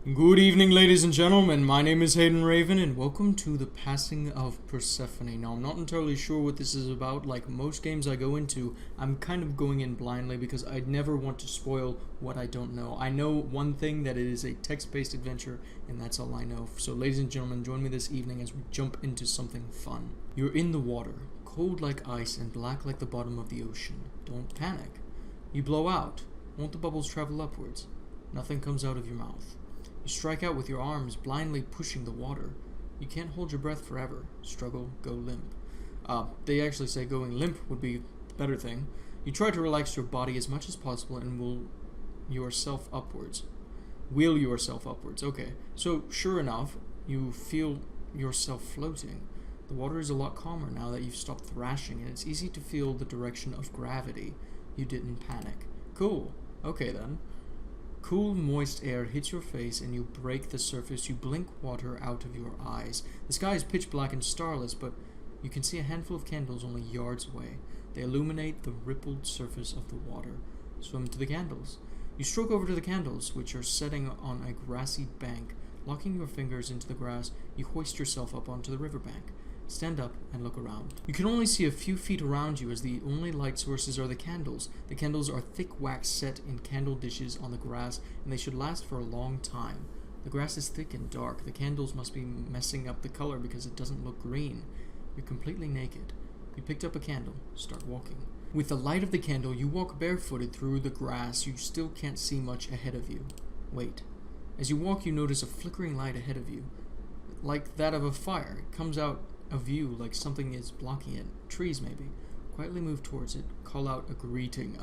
Good evening, ladies and gentlemen. My name is Hayden Raven, and welcome to the Passing of Persephone. Now, I'm not entirely sure what this is about. Like most games I go into, I'm kind of going in blindly because I never want to spoil what I don't know. I know one thing, that it is a text-based adventure, and that's all I know. So, ladies and gentlemen, join me this evening as we jump into something fun. You're in the water, cold like ice and black like the bottom of the ocean. Don't panic. You blow out. Won't the bubbles travel upwards? Nothing comes out of your mouth. You strike out with your arms, blindly pushing the water. You can't hold your breath forever. Struggle, go limp. They actually say going limp would be the better thing. You try to relax your body as much as possible and will yourself upwards. Wheel yourself upwards. Okay, so sure enough, you feel yourself floating. The water is a lot calmer now that you've stopped thrashing, and it's easy to feel the direction of gravity. You didn't panic. Cool. Okay then. Cool, moist air hits your face and you break the surface. You blink water out of your eyes. The sky is pitch black and starless, but you can see a handful of candles only yards away. They illuminate the rippled surface of the water. Swim to the candles. You stroke over to the candles, which are setting on a grassy bank. Locking your fingers into the grass, you hoist yourself up onto the riverbank. Stand up and look around. You can only see a few feet around you as the only light sources are the candles. The candles are thick wax set in candle dishes on the grass, and they should last for a long time. The grass is thick and dark. The candles must be messing up the color because it doesn't look green. You're completely naked. You picked up a candle. Start walking. With the light of the candle, you walk barefooted through the grass. You still can't see much ahead of you. Wait. As you walk, you notice a flickering light ahead of you, like that of a fire. It comes out a view like something is blocking it. Trees, maybe. Quietly move towards it. Call out a greeting.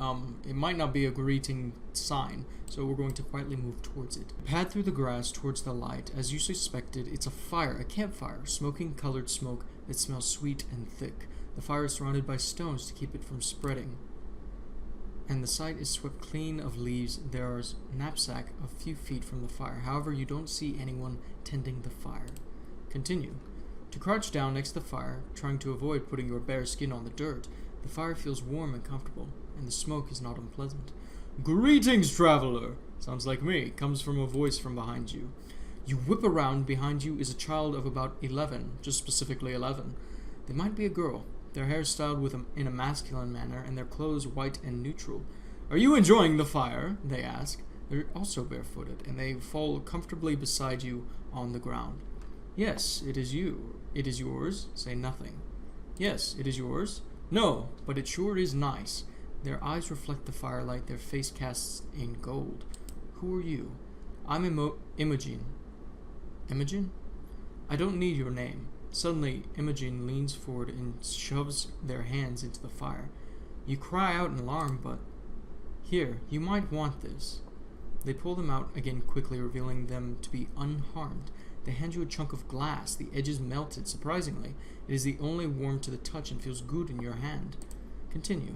It might not be a greeting sign, so we're going to quietly move towards it. Pad through the grass towards the light. As you suspected, it's a fire, a campfire, smoking colored smoke that smells sweet and thick. The fire is surrounded by stones to keep it from spreading, and the site is swept clean of leaves. There's a knapsack a few feet from the fire. However, you don't see anyone tending the fire. Continue. To crouch down next to the fire, trying to avoid putting your bare skin on the dirt. The fire feels warm and comfortable, and the smoke is not unpleasant. Greetings, traveler! Sounds like me. Comes from a voice from behind you. You whip around. Behind you is a child of about 11, just specifically 11. They might be a girl. Their hair styled in a masculine manner, and their clothes white and neutral. Are you enjoying the fire? They ask. They're also barefooted, and they fall comfortably beside you on the ground. Yes, it is you. It is yours. Say nothing. Yes, it is yours. No, but it sure is nice. Their eyes reflect the firelight, their face casts in gold. Who are you? I'm Imogen. Imogen? I don't need your name. Suddenly, Imogen leans forward and shoves their hands into the fire. You cry out in alarm, but... Here, you might want this. They pull them out again quickly, revealing them to be unharmed. They hand you a chunk of glass. The edge is melted. Surprisingly, it is the only warm to the touch and feels good in your hand. Continue.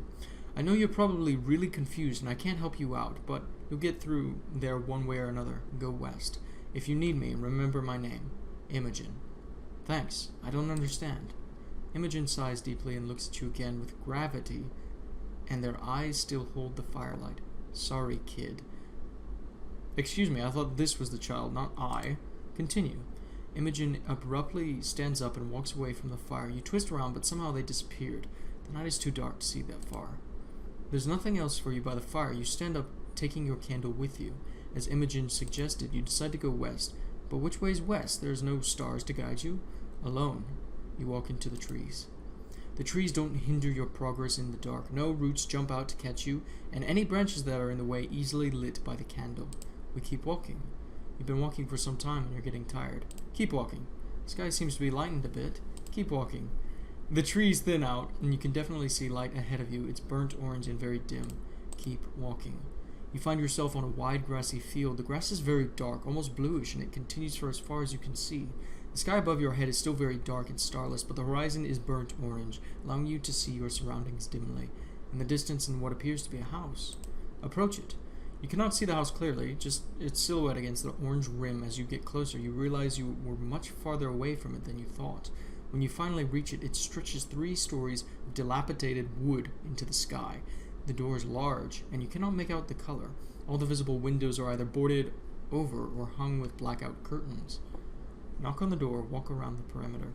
I know you're probably really confused and I can't help you out, but you'll get through there one way or another. Go west. If you need me, remember my name. Imogen. Thanks. I don't understand. Imogen sighs deeply and looks at you again with gravity, and their eyes still hold the firelight. Sorry, kid. Excuse me, I thought this was the child, not I. Continue. Imogen abruptly stands up and walks away from the fire. You twist around, but somehow they disappeared. The night is too dark to see that far. There's nothing else for you by the fire. You stand up, taking your candle with you. As Imogen suggested, you decide to go west. But which way is west? There's no stars to guide you. Alone, you walk into the trees. The trees don't hinder your progress in the dark. No roots jump out to catch you, and any branches that are in the way easily lit by the candle. We keep walking. You've been walking for some time and you're getting tired. Keep walking. The sky seems to be lightened a bit. Keep walking. The trees thin out, and you can definitely see light ahead of you. It's burnt orange and very dim. Keep walking. You find yourself on a wide grassy field. The grass is very dark, almost bluish, and it continues for as far as you can see. The sky above your head is still very dark and starless, but the horizon is burnt orange, allowing you to see your surroundings dimly. In the distance, in what appears to be a house. Approach it. You cannot see the house clearly, just its silhouette against the orange rim. As you get closer, you realize you were much farther away from it than you thought. When you finally reach it, it stretches 3 stories of dilapidated wood into the sky. The door is large, and you cannot make out the color. All the visible windows are either boarded over or hung with blackout curtains. Knock on the door, walk around the perimeter.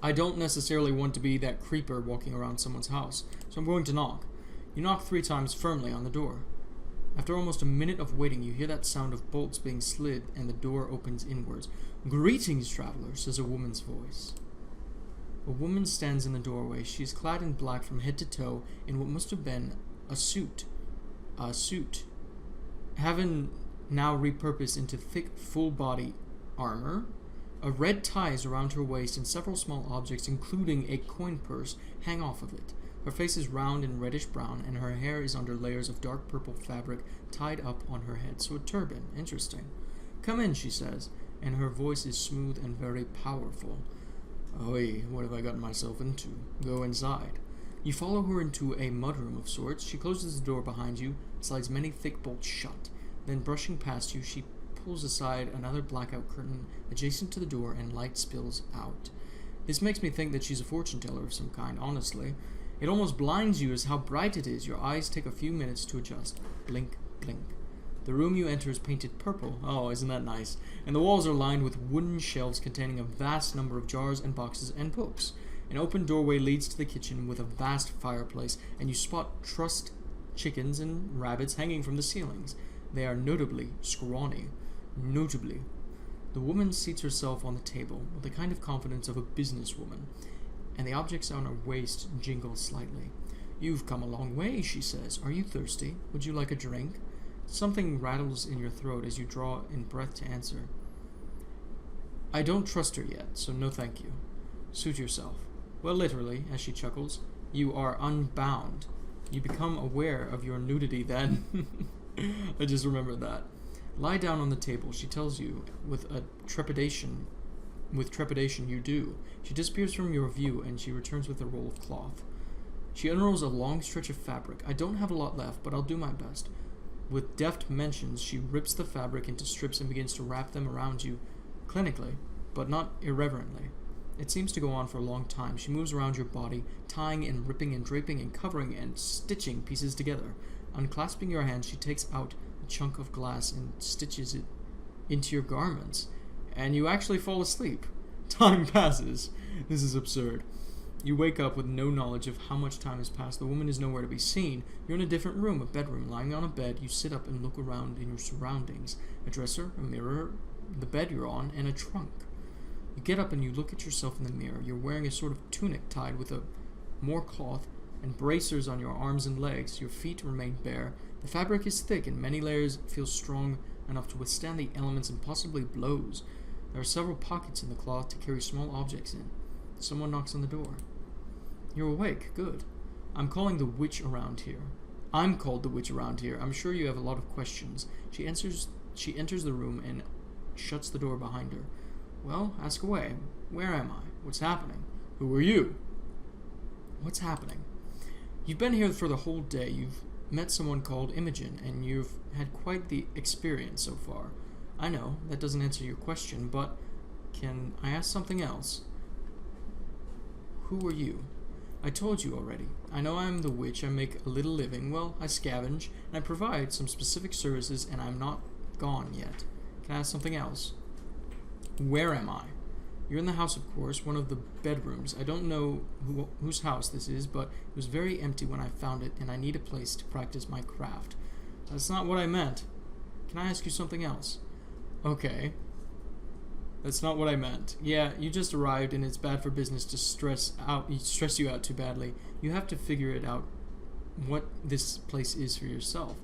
I don't necessarily want to be that creeper walking around someone's house, so I'm going to knock. You knock 3 times firmly on the door. After almost a minute of waiting, you hear that sound of bolts being slid and the door opens inwards. "Greetings, traveler," says a woman's voice. A woman stands in the doorway. She is clad in black from head to toe in what must have been a suit. Having now repurposed into thick, full-body armor. A red tie is around her waist and several small objects, including a coin purse, hang off of it. Her face is round and reddish-brown, and her hair is under layers of dark purple fabric tied up on her head, so a turban. Interesting. "Come in," she says, and her voice is smooth and very powerful. "Oi, what have I gotten myself into? Go inside." You follow her into a mudroom of sorts. She closes the door behind you, slides many thick bolts shut. Then, brushing past you, she pulls aside another blackout curtain adjacent to the door, and light spills out. This makes me think that she's a fortune teller of some kind, honestly. It almost blinds you as how bright it is. Your eyes take a few minutes to adjust. Blink, blink. The room you enter is painted purple. Oh, isn't that nice? And the walls are lined with wooden shelves containing a vast number of jars and boxes and books. An open doorway leads to the kitchen with a vast fireplace, and you spot trussed chickens and rabbits hanging from the ceilings. They are notably scrawny. Notably. The woman seats herself on the table with the kind of confidence of a businesswoman, and the objects on her waist jingle slightly. "You've come a long way," she says. "Are you thirsty? Would you like a drink?" Something rattles in your throat as you draw in breath to answer. "I don't trust her yet, so no thank you." "Suit yourself." "Well, literally," as she chuckles, "you are unbound. You become aware of your nudity then." I just remembered that. "Lie down on the table," she tells you, with trepidation you do. She disappears from your view, and she returns with a roll of cloth. She unrolls a long stretch of fabric. "I don't have a lot left, but I'll do my best." With deft mentions, she rips the fabric into strips and begins to wrap them around you, clinically, but not irreverently. It seems to go on for a long time. She moves around your body, tying and ripping and draping and covering and stitching pieces together. Unclasping your hand, she takes out a chunk of glass and stitches it into your garments. And you actually fall asleep. Time passes. This is absurd. You wake up with no knowledge of how much time has passed. The woman is nowhere to be seen. You're in a different room, a bedroom. Lying on a bed, you sit up and look around in your surroundings. A dresser, a mirror, the bed you're on, and a trunk. You get up and you look at yourself in the mirror. You're wearing a sort of tunic tied with more cloth and bracers on your arms and legs. Your feet remain bare. The fabric is thick and many layers feel strong enough to withstand the elements and possibly blows. There are several pockets in the cloth to carry small objects in. Someone knocks on the door. You're awake. Good. I'm calling the witch around here. I'm called the witch around here. I'm sure you have a lot of questions. She enters the room and shuts the door behind her. Well, ask away. Where am I? What's happening? Who are you? What's happening? You've been here for the whole day. You've met someone called Imogen, and you've had quite the experience so far. I know, that doesn't answer your question, but can I ask something else? Who are you? I told you already. I know I'm the witch. I make a little living. Well, I scavenge, and I provide some specific services, and I'm not gone yet. Can I ask something else? Where am I? You're in the house, of course, one of the bedrooms. I don't know whose house this is, but it was very empty when I found it, and I need a place to practice my craft. That's not what I meant. Can I ask you something else? Okay. That's not what I meant. Yeah, you just arrived, and it's bad for business to stress you out too badly. You have to figure it out what this place is for yourself.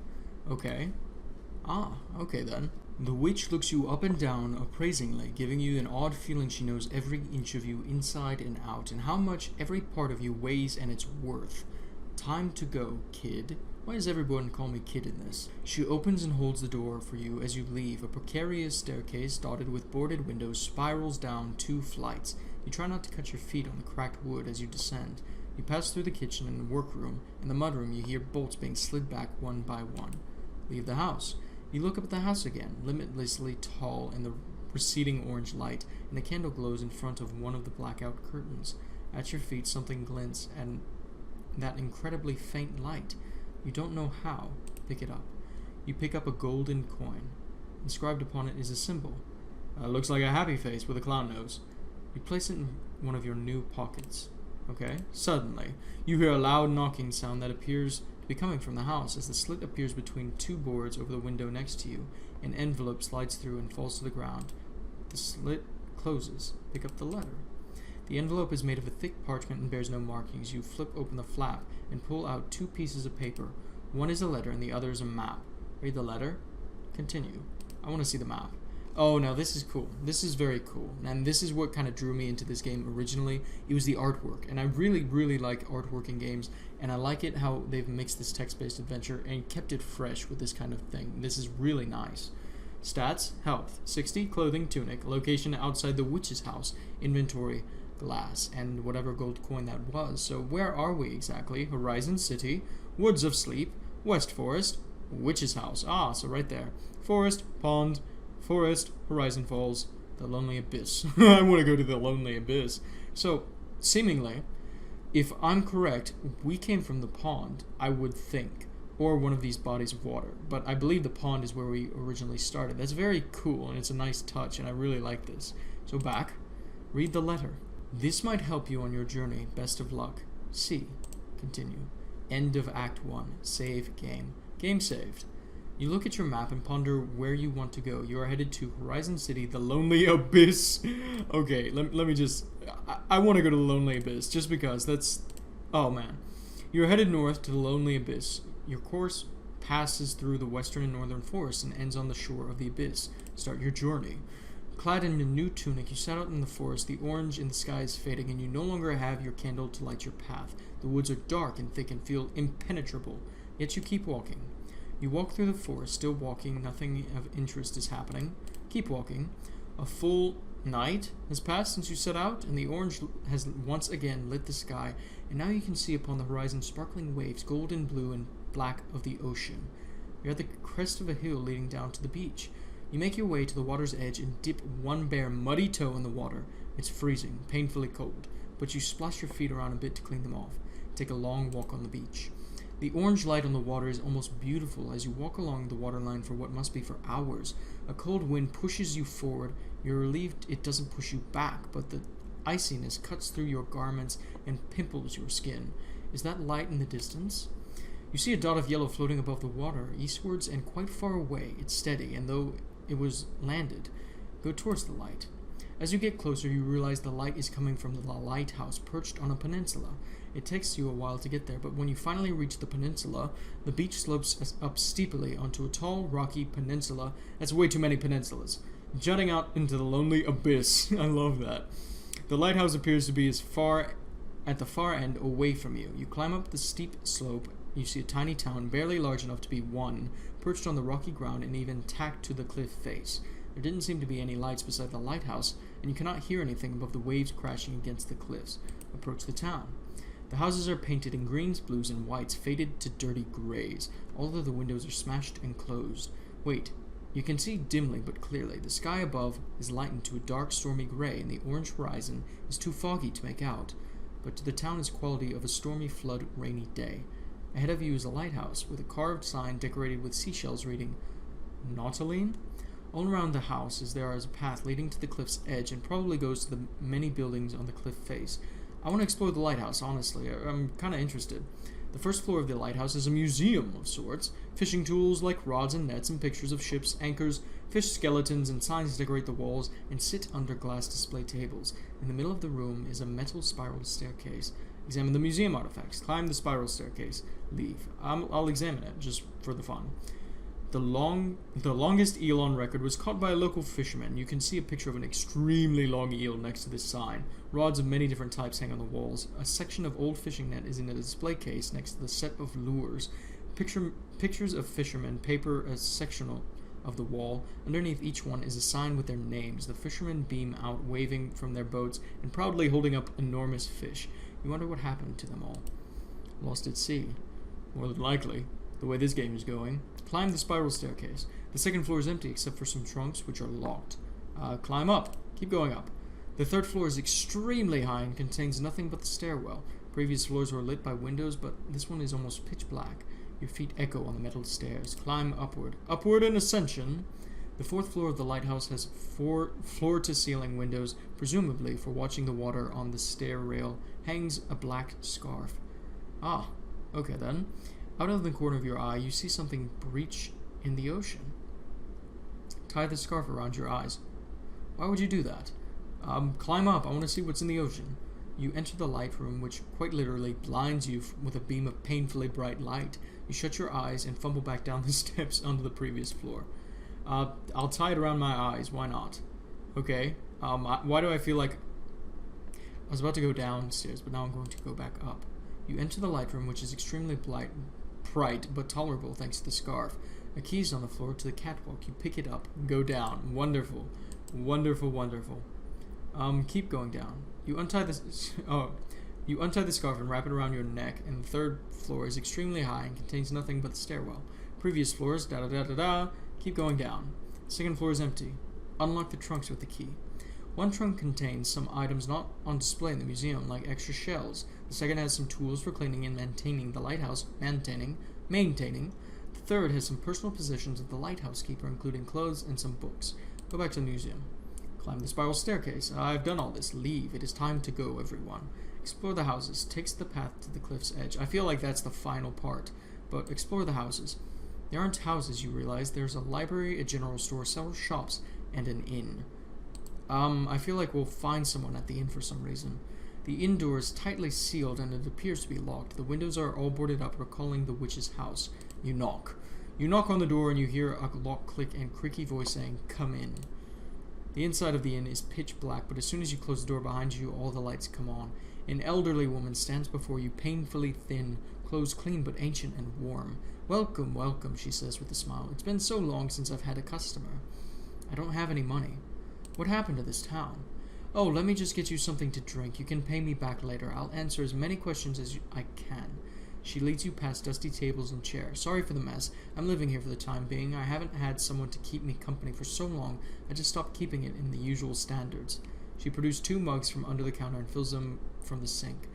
Okay. Okay then. The witch looks you up and down appraisingly, giving you an odd feeling she knows every inch of you inside and out, and how much every part of you weighs and its worth. Time to go, kid. Why does everyone call me kid in this? She opens and holds the door for you as you leave. A precarious staircase dotted with boarded windows spirals down 2 flights. You try not to cut your feet on the cracked wood as you descend. You pass through the kitchen and the workroom. In the mudroom, you hear bolts being slid back one by one. Leave the house. You look up at the house again, limitlessly tall in the receding orange light, and a candle glows in front of one of the blackout curtains. At your feet, something glints, and that incredibly faint light. You don't know how. Pick it up. You pick up a golden coin. Inscribed upon it is a symbol. Looks like a happy face with a clown nose. You place it in one of your new pockets. Okay? Suddenly, you hear a loud knocking sound that appears to be coming from the house. As the slit appears between two boards over the window next to you, an envelope slides through and falls to the ground. The slit closes. Pick up the letter. The envelope is made of a thick parchment and bears no markings. You flip open the flap and pull out two pieces of paper. One is a letter and the other is a map. Read the letter. Continue. I want to see the map. Oh, now this is cool. This is very cool. And this is what kind of drew me into this game originally. It was the artwork. And I really, really like artwork in games. And I like it how they've mixed this text-based adventure and kept it fresh with this kind of thing. This is really nice. Stats, health, 60, clothing, tunic, location outside the witch's house, inventory, glass, and whatever gold coin that was. So where are we exactly? Horizon City, Woods of Sleep, West Forest, witch's house. Ah, so right there. Forest, pond, forest, Horizon Falls, the Lonely Abyss. I want to go to the Lonely Abyss. So, seemingly, if I'm correct, we came from the pond, I would think, or one of these bodies of water. But I believe the pond is where we originally started. That's very cool, and it's a nice touch, and I really like this. So back, read the letter. This might help you on your journey. Best of luck. C. Continue. End of Act 1. Save game. Game saved. You look at your map and ponder where you want to go. You are headed to Horizon City, the Lonely Abyss. Okay, let me just... I want to go to the Lonely Abyss, just because that's... Oh, man. You're headed north to the Lonely Abyss. Your course passes through the western and northern forests and ends on the shore of the abyss. Start your journey. Clad in a new tunic, you set out in the forest. The orange in the sky is fading, and you no longer have your candle to light your path. The woods are dark and thick and feel impenetrable, yet you keep walking. You walk through the forest, still walking. Nothing of interest is happening. Keep walking. A full night has passed since you set out, and the orange has once again lit the sky, and now you can see upon the horizon sparkling waves, golden blue and black of the ocean. You're at the crest of a hill leading down to the beach. You make your way to the water's edge and dip one bare muddy toe in the water. It's freezing, painfully cold, but you splash your feet around a bit to clean them off. Take a long walk on the beach. The orange light on the water is almost beautiful as you walk along the waterline for what must be for hours. A cold wind pushes you forward. You're relieved it doesn't push you back, but the iciness cuts through your garments and pimples your skin. Is that light in the distance? You see a dot of yellow floating above the water, eastwards and quite far away. It's steady, and though it was landed, go towards the light. As you get closer, you realize the light is coming from the lighthouse perched on a peninsula. It takes you a while to get there, but when you finally reach the peninsula, the beach slopes up steeply onto a tall, rocky peninsula. That's way too many peninsulas, jutting out into the Lonely Abyss. I love that. The lighthouse appears to be at the far end away from you. You climb up the steep slope. You see a tiny town, barely large enough to be one, perched on the rocky ground and even tacked to the cliff face. There didn't seem to be any lights beside the lighthouse, and you cannot hear anything above the waves crashing against the cliffs. Approach the town. The houses are painted in greens, blues, and whites, faded to dirty grays. All of the windows are smashed and closed. Wait, you can see dimly but clearly. The sky above is lightened to a dark, stormy gray, and the orange horizon is too foggy to make out. But to the town is quality of a stormy, flood, rainy day. Ahead of you is a lighthouse, with a carved sign decorated with seashells reading, Nautaline? All around the house there is a path leading to the cliff's edge and probably goes to the many buildings on the cliff face. I want to explore the lighthouse, honestly. I'm kind of interested. The first floor of the lighthouse is a museum of sorts. Fishing tools like rods and nets and pictures of ships, anchors, fish skeletons, and signs decorate the walls and sit under glass display tables. In the middle of the room is a metal spiral staircase. Examine the museum artifacts. Climb the spiral staircase. Leave. I'll examine it, just for the fun. The longest eel on record was caught by a local fisherman. You can see a picture of an extremely long eel next to this sign. Rods of many different types hang on the walls. A section of old fishing net is in a display case next to the set of lures. Pictures of fishermen paper a sectional of the wall. Underneath each one is a sign with their names. The fishermen beam out, waving from their boats and proudly holding up enormous fish. You wonder what happened to them all. Lost at sea. More than likely, the way this game is going. Climb the spiral staircase. The second floor is empty except for some trunks which are locked. Climb up. Keep going up. The third floor is extremely high and contains nothing but the stairwell. Previous floors were lit by windows, but this one is almost pitch black. Your feet echo on the metal stairs. Climb upward. Upward in ascension. The fourth floor of the lighthouse has four floor-to-ceiling windows, presumably for watching the water. On the stair rail hangs a black scarf. Ah, okay then. Out of the corner of your eye, you see something breach in the ocean. Tie the scarf around your eyes. Why would you do that? Climb up. I want to see what's in the ocean. You enter the light room, which quite literally blinds you with a beam of painfully bright light. You shut your eyes and fumble back down the steps onto the previous floor. I'll tie it around my eyes. Why not? Okay. Why do I feel like I was about to go downstairs, but now I'm going to go back up. You enter the light room, which is extremely bright but tolerable thanks to the scarf. A key is on the floor to the catwalk. You pick it up and go down. Wonderful. Wonderful, wonderful. Keep going down. You untie the scarf and wrap it around your neck, and the third floor is extremely high and contains nothing but the stairwell. Previous floors, da-da-da-da-da. Keep going down. Second floor is empty. Unlock the trunks with the key. One trunk contains some items not on display in the museum, like extra shells. The second has some tools for cleaning and maintaining the lighthouse. Maintaining. The third has some personal possessions of the lighthouse keeper, including clothes and some books. Go back to the museum. Climb the spiral staircase. I've done all this. Leave. It is time to go, everyone. Explore the houses. Takes the path to the cliff's edge. I feel like that's the final part, but explore the houses. There aren't houses, you realize. There's a library, a general store, several shops, and an inn. I feel like we'll find someone at the inn for some reason. The inn door is tightly sealed and it appears to be locked. The windows are all boarded up, recalling the witch's house. You knock. You knock on the door and you hear a lock click and creaky voice saying, "Come in." The inside of the inn is pitch black, but as soon as you close the door behind you, all the lights come on. An elderly woman stands before you, painfully thin, clothes clean but ancient and warm. "Welcome, welcome," she says with a smile. "It's been so long since I've had a customer." "I don't have any money." "What happened to this town?" "Oh, let me just get you something to drink. You can pay me back later. I'll answer as many questions as I can." She leads you past dusty tables and chairs. "Sorry for the mess. I'm living here for the time being. I haven't had someone to keep me company for so long, I just stopped keeping it in the usual standards." She produces 2 mugs from under the counter and fills them from the sink.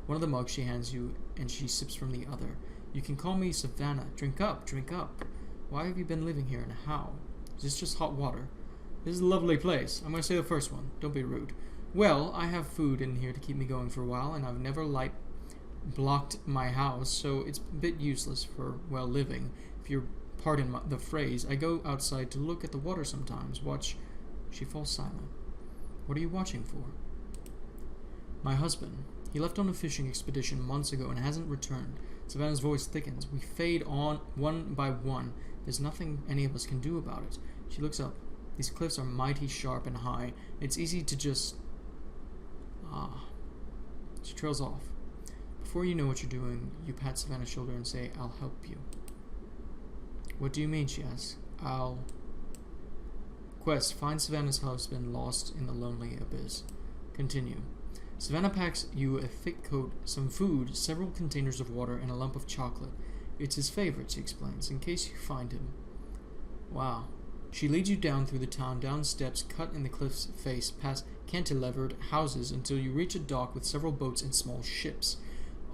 One of the mugs she hands you, and she sips from the other. "You can call me Savannah. Drink up, drink up." "Why have you been living here, and how?" "Is this just hot water?" "This is a lovely place." "I'm going to say the first one. Don't be rude." "Well, I have food in here to keep me going for a while, and I've never blocked my house, so it's a bit useless for, well, living. If you pardon the phrase, I go outside to look at the water sometimes. Watch." She falls silent. "What are you watching for?" "My husband. He left on a fishing expedition months ago and hasn't returned." Savannah's voice thickens. We fade on one by one. There's nothing any of us can do about it. She looks up. These cliffs are mighty sharp and high. It's easy to just... She trails off. Before you know what you're doing, you pat Savannah's shoulder and say, "I'll help you." "What do you mean?" she asks. Quest. Find Savannah's husband lost in the lonely abyss. Continue. Savannah packs you a thick coat, some food, several containers of water, and a lump of chocolate. It's his favorite, she explains, in case you find him. Wow. She leads you down through the town, down steps cut in the cliff's face, past cantilevered houses, until you reach a dock with several boats and small ships.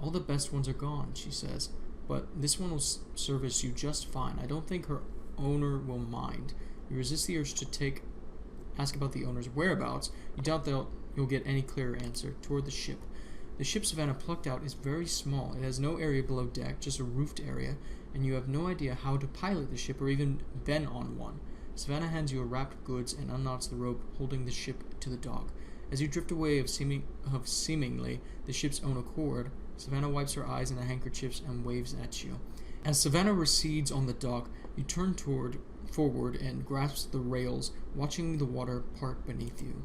"All the best ones are gone," she says, "but this one will service you just fine. I don't think her owner will mind." You resist the urge to ask about the owner's whereabouts. You doubt that you'll get any clearer answer. Toward the ship. The ship Savannah plucked out is very small. It has no area below deck, just a roofed area, and you have no idea how to pilot the ship or even been on one. Savannah hands you a wrapped goods and unknots the rope holding the ship to the dock. As you drift away of seemingly the ship's own accord, Savannah wipes her eyes in the handkerchiefs and waves at you. As Savannah recedes on the dock, you turn forward and grasp the rails, watching the water part beneath you.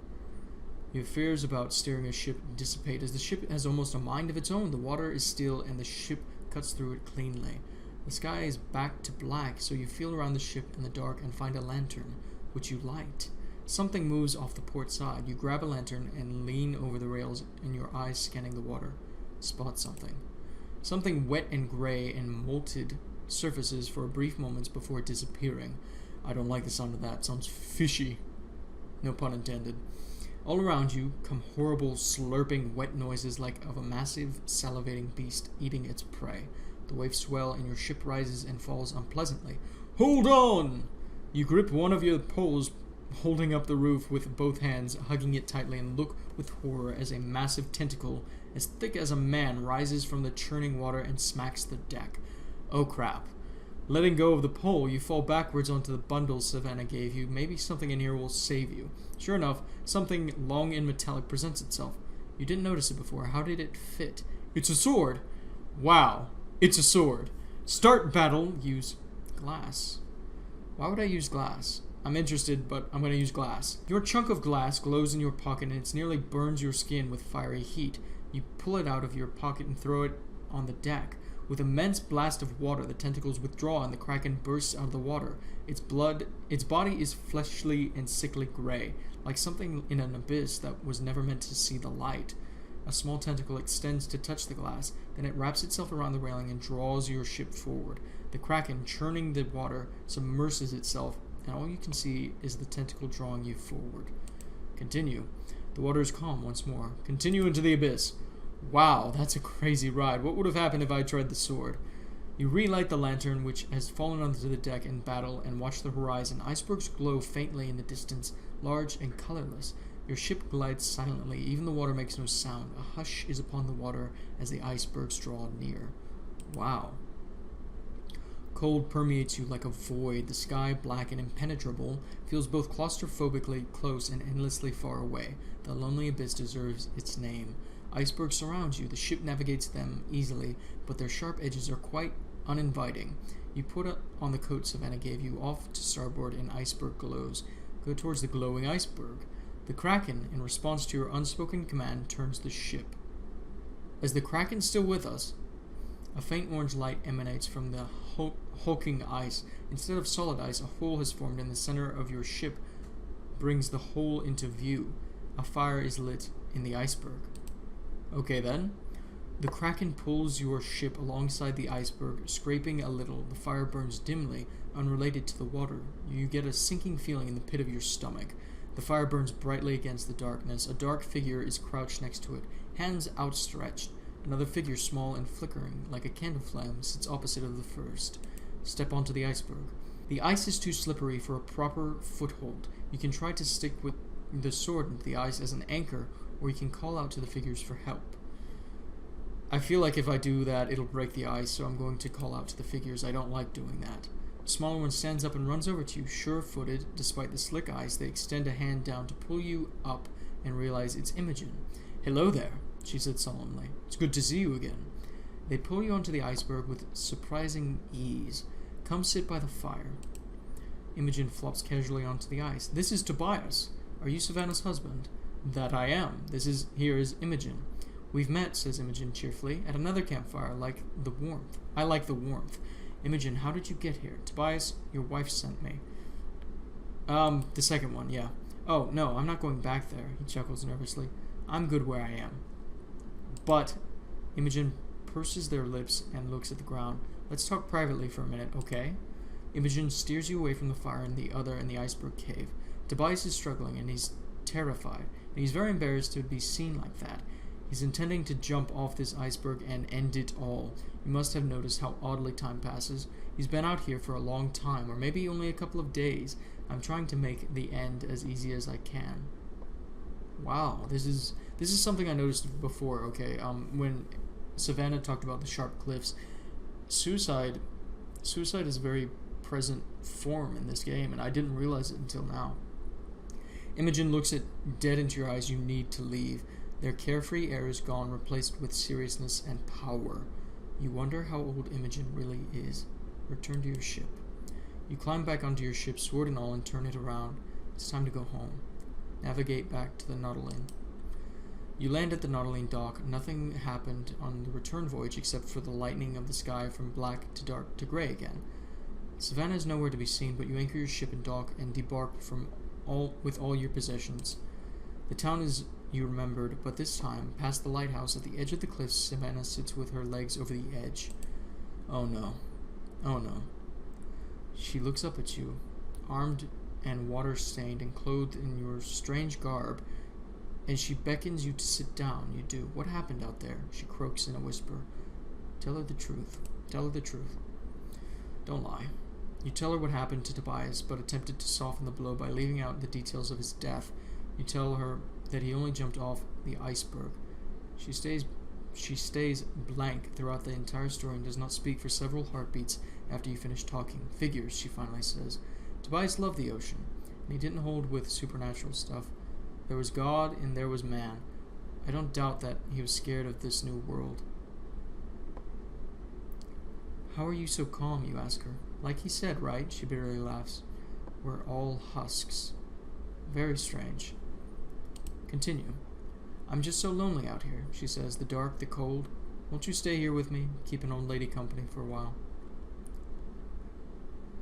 Your fears about steering a ship dissipate as the ship has almost a mind of its own. The water is still and the ship cuts through it cleanly. The sky is back to black, so you feel around the ship in the dark and find a lantern, which you light. Something moves off the port side. You grab a lantern and lean over the rails, and your eyes scanning the water. Spot something. Something wet and gray and molted surfaces for a brief moment before disappearing. I don't like the sound of that. Sounds fishy. No pun intended. All around you come horrible, slurping, wet noises like of a massive, salivating beast eating its prey. The waves swell and your ship rises and falls unpleasantly. "Hold on!" You grip one of your poles, holding up the roof with both hands, hugging it tightly, and look with horror as a massive tentacle, as thick as a man, rises from the churning water and smacks the deck. Oh crap. Letting go of the pole, you fall backwards onto the bundle Savannah gave you. Maybe something in here will save you. Sure enough, something long and metallic presents itself. You didn't notice it before. How did it fit? It's a sword. Wow. It's a sword. Start battle. Use glass. Why would I use glass? I'm interested, but I'm going to use glass. Your chunk of glass glows in your pocket and it nearly burns your skin with fiery heat. You pull it out of your pocket and throw it on the deck. With an immense blast of water, the tentacles withdraw and the Kraken bursts out of the water. Its body is fleshly and sickly gray, like something in an abyss that was never meant to see the light. A small tentacle extends to touch the glass, then it wraps itself around the railing and draws your ship forward. The Kraken, churning the water, submerges itself, and all you can see is the tentacle drawing you forward. Continue. The water is calm once more. Continue into the abyss. Wow, that's a crazy ride. What would have happened if I tried the sword? You relight the lantern, which has fallen onto the deck in battle, and watch the horizon. Icebergs glow faintly in the distance, large and colorless. Your ship glides silently. Even the water makes no sound. A hush is upon the water as the icebergs draw near. Wow. Cold permeates you like a void. The sky, black and impenetrable, feels both claustrophobically close and endlessly far away. The lonely abyss deserves its name. Icebergs surround you. The ship navigates them easily, but their sharp edges are quite uninviting. You put on the coat Savannah gave you. Off to starboard, an iceberg glows. Go towards the glowing iceberg. The Kraken, in response to your unspoken command, turns the ship. Is the Kraken still with us? A faint orange light emanates from the hulking ice. Instead of solid ice, a hole has formed in the center of your ship, brings the hole into view. A fire is lit in the iceberg. Okay then. The Kraken pulls your ship alongside the iceberg, scraping a little. The fire burns dimly, unrelated to the water. You get a sinking feeling in the pit of your stomach. The fire burns brightly against the darkness. A dark figure is crouched next to it, hands outstretched. Another figure, small and flickering, like a candle flame, sits opposite of the first. Step onto the iceberg. The ice is too slippery for a proper foothold. You can try to stick with the sword into the ice as an anchor, or you can call out to the figures for help. I feel like if I do that, it'll break the ice, so I'm going to call out to the figures. I don't like doing that. The smaller one stands up and runs over to you, sure-footed. Despite the slick ice, they extend a hand down to pull you up and realize it's Imogen. Hello there, she said solemnly. It's good to see you again. They pull you onto the iceberg with surprising ease. Come sit by the fire. Imogen flops casually onto the ice. This is Tobias. Are you Savannah's husband? That I am. Here is Imogen. We've met, says Imogen cheerfully, at another campfire. I like the warmth. Imogen, how did you get here? Tobias, your wife sent me. The second one, yeah. Oh, no, I'm not going back there, he chuckles nervously. I'm good where I am. But, Imogen purses their lips and looks at the ground. Let's talk privately for a minute, okay? Imogen steers you away from the fire and the iceberg cave. Tobias is struggling and he's terrified, and he's very embarrassed to be seen like that. He's intending to jump off this iceberg and end it all. You must have noticed how oddly time passes. He's been out here for a long time, or maybe only a couple of days. I'm trying to make the end as easy as I can. Wow, this is something I noticed before, okay? When Savannah talked about the sharp cliffs, suicide is a very present form in this game, and I didn't realize it until now. Imogen looks dead into your eyes. You need to leave. Their carefree air is gone, replaced with seriousness and power. You wonder how old Imogen really is. Return to your ship. You climb back onto your ship, sword and all, and turn it around. It's time to go home. Navigate back to the Nautilin. You land at the Nautilin dock. Nothing happened on the return voyage except for the lightening of the sky from black to dark to gray again. Savannah is nowhere to be seen, but you anchor your ship in dock and debark with all your possessions. The town is you remembered, but this time, past the lighthouse at the edge of the cliffs, Savannah sits with her legs over the edge. Oh no. Oh no. She looks up at you, armed and water-stained and clothed in your strange garb, and she beckons you to sit down. You do. What happened out there? She croaks in a whisper. Tell her the truth. Tell her the truth. Don't lie. You tell her what happened to Tobias, but attempted to soften the blow by leaving out the details of his death. You tell her that he only jumped off the iceberg. She stays blank throughout the entire story and does not speak for several heartbeats after you finish talking. Figures, she finally says. Tobias loved the ocean, and he didn't hold with supernatural stuff. There was God and there was man. I don't doubt that he was scared of this new world. How are you so calm, you ask her. Like he said, right? She bitterly laughs. We're all husks. Very strange. Continue. I'm just so lonely out here, she says. The dark, the cold. Won't you stay here with me? Keep an old lady company for a while.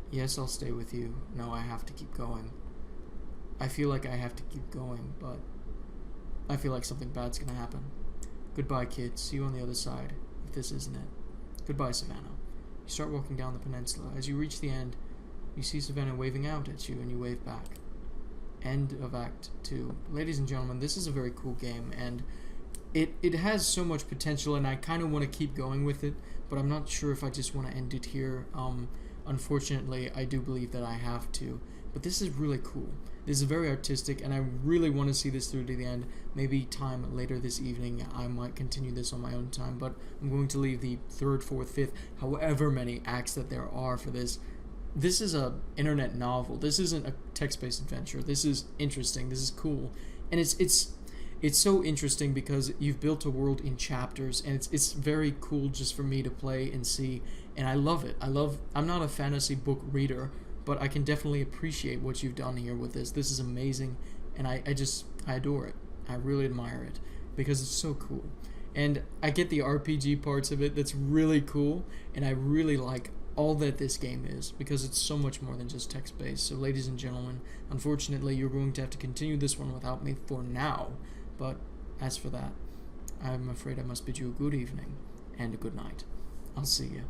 Yes, I'll stay with you. No, I have to keep going. I feel like I have to keep going, but I feel like something bad's gonna happen. Goodbye, kid. See you on the other side, if this isn't it. Goodbye, Savannah. You start walking down the peninsula. As you reach the end, you see Savannah waving out at you, and you wave back. End of Act 2. Ladies and gentlemen, this is a very cool game, and it has so much potential, and I kind of want to keep going with it, but I'm not sure if I just want to end it here. Unfortunately, I do believe that I have to, but this is really cool. This is very artistic, and I really want to see this through to the end. Maybe time later this evening, I might continue this on my own time, but I'm going to leave the 3rd, 4th, 5th, however many acts that there are for this. This is a internet novel. This isn't a text-based adventure. This is interesting. This is cool, and it's so interesting because you've built a world in chapters, and it's very cool just for me to play and see, and I love it. I'm not a fantasy book reader, but I can definitely appreciate what you've done here with this. This is amazing, and I adore it. I really admire it because it's so cool, and I get the RPG parts of it. That's really cool, and I really like all that this game is because it's so much more than just text-based. So ladies and gentlemen, unfortunately you're going to have to continue this one without me for now, but as for that, I'm afraid I must bid you a good evening and a good night. I'll see you.